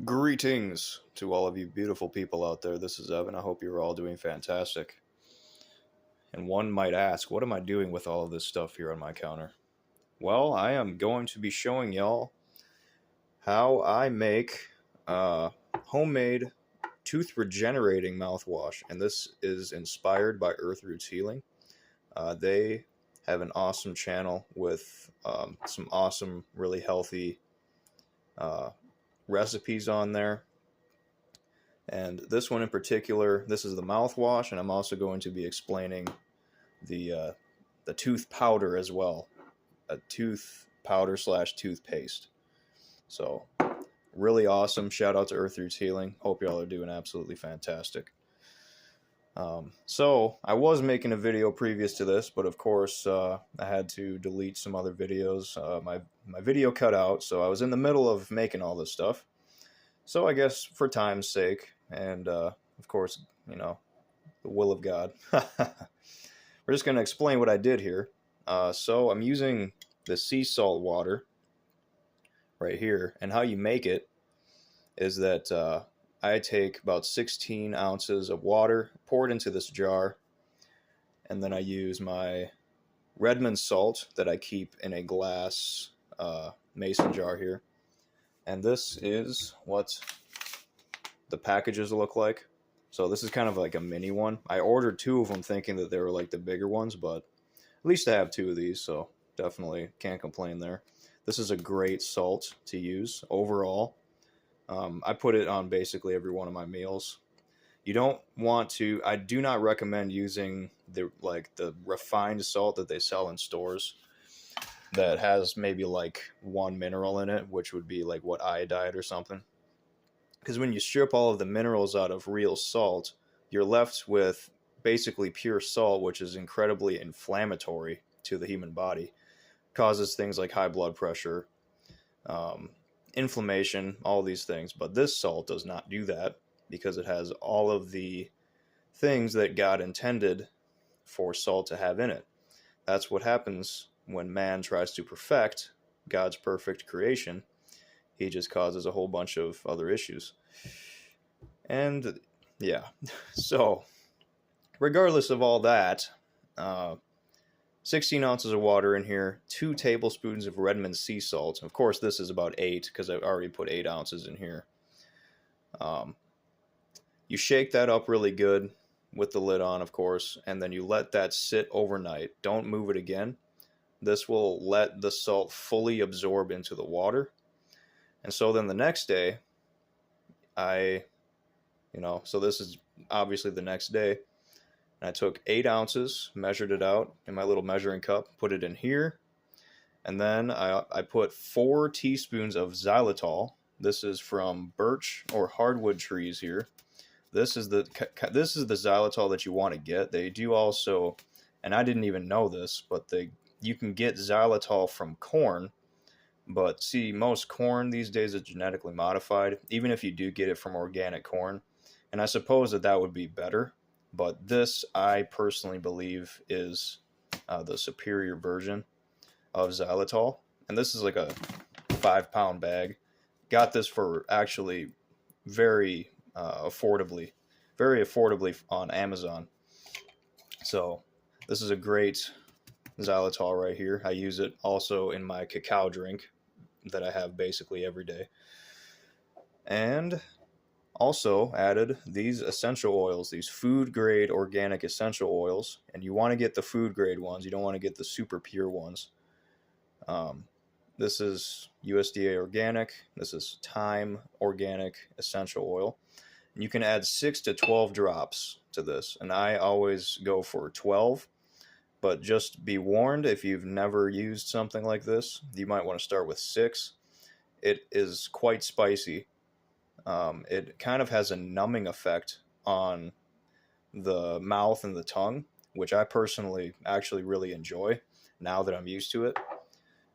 Greetings to all of you beautiful people out there. This is Evan. I hope you're all doing fantastic. And one might ask, what am I doing with all of this stuff here on my counter? Well, I am going to be showing y'all how I make homemade tooth regenerating mouthwash. And this is inspired by Earth Roots Healing. They have an awesome channel with some awesome, really healthy uh, recipes on there. And this one in particular, this is the mouthwash, and I'm also going to be explaining the tooth powder as well, a tooth powder slash toothpaste. So really awesome. Shout out to Earth Roots Healing. Hope y'all are doing absolutely fantastic. So I was making a video previous to this, but of course I had to delete some other videos. My video cut out, so I was in the middle of making all this stuff. So I guess for time's sake, and of course, the will of God, we're just going to explain what I did here. So I'm using the sea salt water right here, and how you make it is that I take about 16 ounces of water, pour it into this jar, and then I use my Redmond salt that I keep in a glass mason jar here. And this is what the packages look like. So this is kind of like a mini one. I ordered two of them thinking that they were like the bigger ones, but at least I have two of these, so definitely can't complain there. This is a great salt to use overall. I put it on basically every one of my meals. You don't want to, I do not recommend using the refined salt that they sell in stores that has maybe like one mineral in it, which would be like what, iodide or something. Because when you strip all of the minerals out of real salt, you're left with basically pure salt, which is incredibly inflammatory to the human body. Causes things like high blood pressure, inflammation, all these things. But this salt does not do that because it has all of the things that God intended for salt to have in it. That's what happens when man tries to perfect God's perfect creation. He just causes a whole bunch of other issues. And yeah, so regardless of all that, 16 ounces of water in here, 2 tablespoons of Redmond sea salt. Of course, this is about 8 because I've already put 8 ounces in here. You shake that up really good with the lid on, of course, and then you let that sit overnight. Don't move it again. This will let the salt fully absorb into the water. And so then the next day, so this is obviously the next day, and I took 8 ounces, measured it out in my little measuring cup, put it in here, and then I put 4 teaspoons of xylitol. This is from birch or hardwood trees here. This is the xylitol that you want to get. They do also, and I didn't even know this, but you can get xylitol from corn. But see, most corn these days is genetically modified, even if you do get it from organic corn. And I suppose that would be better. But this, I personally believe, is the superior version of xylitol. And this is like a 5-pound bag. Got this for actually very affordably on Amazon. So this is a great xylitol right here. I use it also in my cacao drink that I have basically every day. And also added these essential oils, these food grade organic essential oils. And you want to get the food grade ones. You don't want to get the super pure ones. This is USDA organic. This is thyme organic essential oil. And you can add 6 to 12 drops to this. And I always go for 12. But just be warned, if you've never used something like this, you might want to start with 6. It is quite spicy. It kind of has a numbing effect on the mouth and the tongue, which I personally actually really enjoy now that I'm used to it.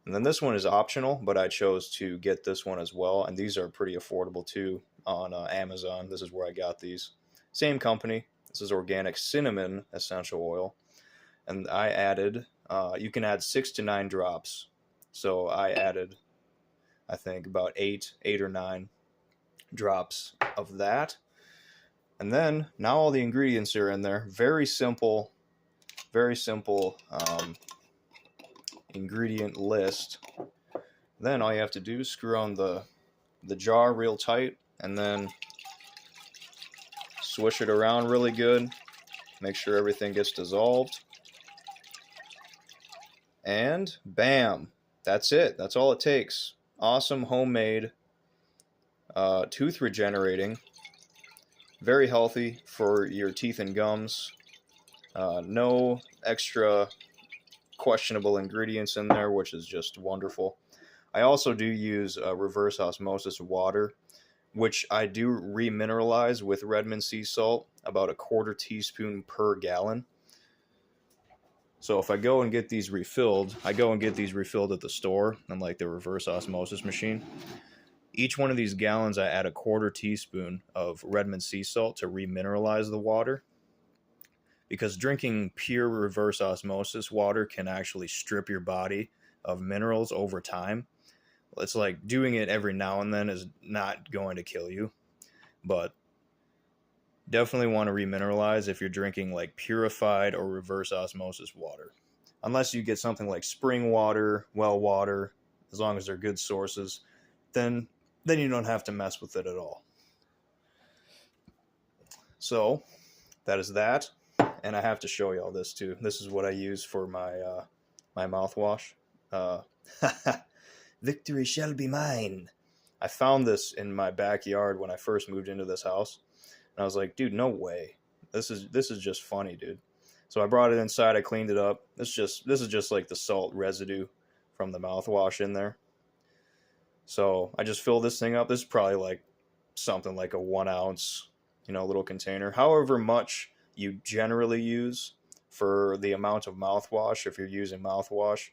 And then this one is optional, but I chose to get this one as well. And these are pretty affordable too on Amazon. This is where I got these. Same company. This is organic cinnamon essential oil. And I added, you can add 6 to 9 drops. So I added, I think, about 8 or 9 drops of that. And then now all the ingredients are in there. Very simple ingredient list. Then all you have to do is screw on the jar real tight, and then swish it around really good. Make sure everything gets dissolved. And bam, that's it. That's all it takes. Awesome homemade, tooth regenerating, very healthy for your teeth and gums. No extra questionable ingredients in there, which is just wonderful. I also do use reverse osmosis water, which I do remineralize with Redmond sea salt, about a 1/4 teaspoon per gallon. So if I go and get these refilled, I go and get these refilled at the store and like the reverse osmosis machine. Each one of these gallons, I add a 1/4 teaspoon of Redmond sea salt to remineralize the water, because drinking pure reverse osmosis water can actually strip your body of minerals over time. It's like doing it every now and then is not going to kill you, but definitely want to remineralize if you're drinking like purified or reverse osmosis water. Unless you get something like spring water, well water, as long as they're good sources, then you don't have to mess with it at all. So that is that. And I have to show you all this too. This is what I use for my my mouthwash. Victory shall be mine. I found this in my backyard when I first moved into this house, and I was like, dude, no way. This is just funny, dude. So I brought it inside. I cleaned it up. This is just like the salt residue from the mouthwash in there. So I just fill this thing up. This is probably like something like a 1 ounce, little container. However much you generally use for the amount of mouthwash, if you're using mouthwash.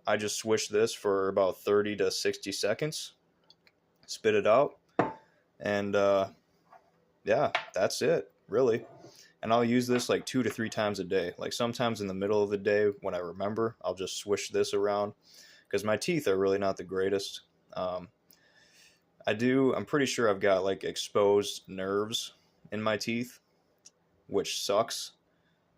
I just swish this for about 30 to 60 seconds, spit it out, and yeah, that's it, really. And I'll use this like 2 to 3 times a day. Like sometimes in the middle of the day when I remember, I'll just swish this around, because my teeth are really not the greatest. I'm pretty sure I've got like exposed nerves in my teeth, which sucks.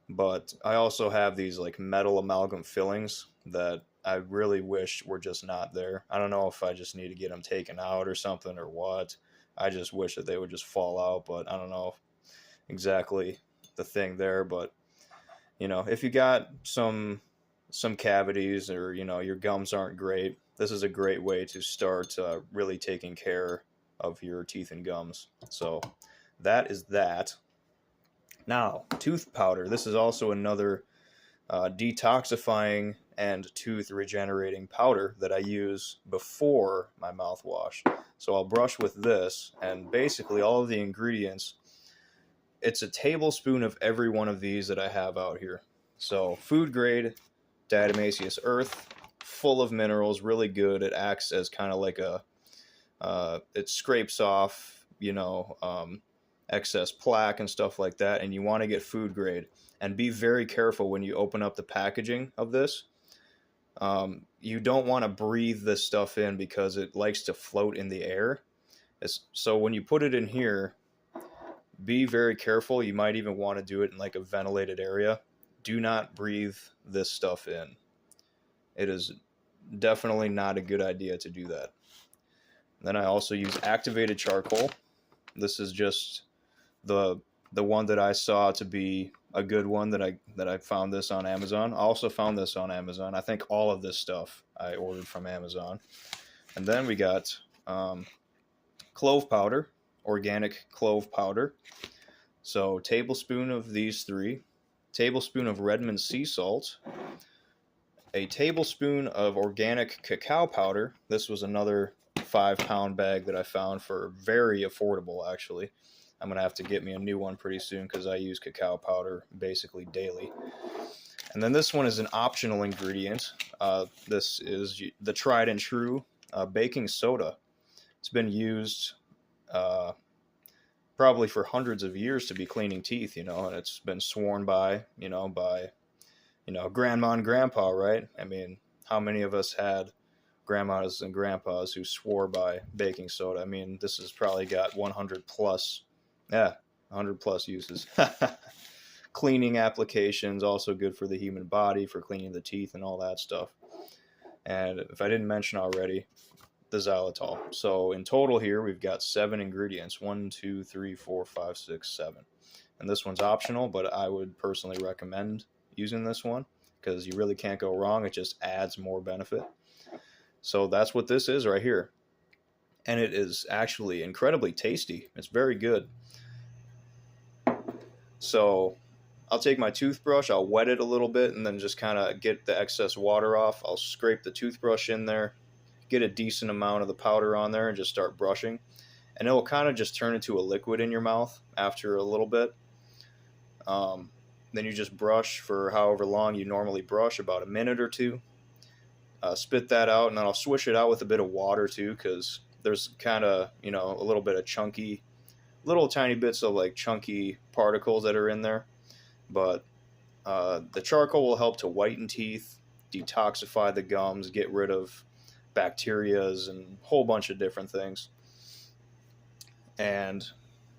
But I also have these like metal amalgam fillings that I really wish were just not there. I don't know if I just need to get them taken out or something or what. I just wish that they would just fall out, but I don't know exactly the thing there. But if you got some cavities, or your gums aren't great, this is a great way to start really taking care of your teeth and gums. So that is that. Now, tooth powder. This is also another detoxifying and tooth regenerating powder that I use before my mouthwash. So I'll brush with this, and basically all of the ingredients, it's a tablespoon of every one of these that I have out here. So food grade diatomaceous earth, full of minerals, really good. It acts as kind of like it scrapes off, excess plaque and stuff like that. And you want to get food grade, and be very careful when you open up the packaging of this. You don't want to breathe this stuff in, because it likes to float in the air. So when you put it in here, be very careful. You might even want to do it in like a ventilated area. Do not breathe this stuff in. It is definitely not a good idea to do that. Then I also use activated charcoal. This is just the one that I saw to be a good one, that I found this on Amazon. I also found this on Amazon. I think all of this stuff I ordered from Amazon. And then we got clove powder, organic clove powder. So tablespoon of these 3, tablespoon of Redmond sea salt, a tablespoon of organic cacao powder. This was another 5-pound bag that I found for very affordable, actually. I'm going to have to get me a new one pretty soon, because I use cacao powder basically daily. And then this one is an optional ingredient. This is the tried and true baking soda. It's been used probably for hundreds of years to be cleaning teeth, and it's been sworn by grandma and grandpa, right? I mean, how many of us had grandmas and grandpas who swore by baking soda. I mean, this has probably got 100 plus, yeah, 100 plus uses. Cleaning applications, also good for the human body, for cleaning the teeth and all that stuff. And if I didn't mention already, the xylitol. So in total here, we've got 7 ingredients. 1, 2, 3, 4, 5, 6, 7. And this one's optional, but I would personally recommend using this one because you really can't go wrong. It just adds more benefit. So that's what this is right here. And it is actually incredibly tasty. It's very good. So I'll take my toothbrush, I'll wet it a little bit, and then just kind of get the excess water off. I'll scrape the toothbrush in there, get a decent amount of the powder on there, and just start brushing. And it will kind of just turn into a liquid in your mouth after a little bit. Then you just brush for however long you normally brush, about a minute or two. Spit that out, and then I'll swish it out with a bit of water too, because there's kind of, you know, a little bit of chunky, little tiny bits of like chunky particles that are in there. But the charcoal will help to whiten teeth, detoxify the gums, get rid of bacterias and a whole bunch of different things. And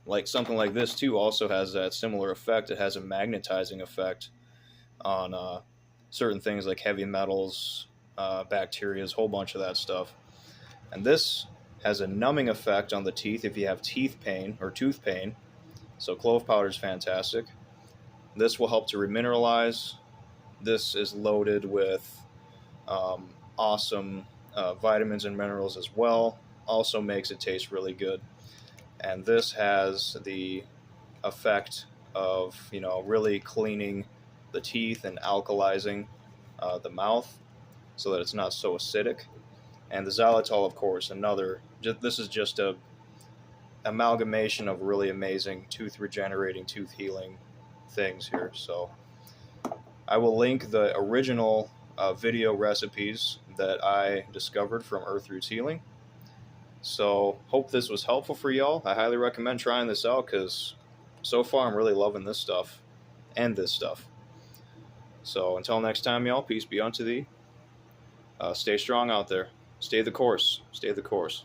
like something like this too also has that similar effect. It has a magnetizing effect on certain things like heavy metals, bacteria, a whole bunch of that stuff. And this has a numbing effect on the teeth if you have teeth pain or tooth pain. So clove powder is fantastic. This will help to remineralize. This is loaded with awesome vitamins and minerals as well. Also makes it taste really good. And this has the effect of, you know, really cleaning the teeth and alkalizing the mouth so that it's not so acidic. And the xylitol, of course, this is just a amalgamation of really amazing tooth regenerating, tooth healing things here. So I will link the original video recipes that I discovered from Earth Roots Healing. So hope this was helpful for y'all. I highly recommend trying this out because so far I'm really loving this stuff and this stuff. So until next time, y'all, peace be unto thee. Stay strong out there. Stay the course. Stay the course.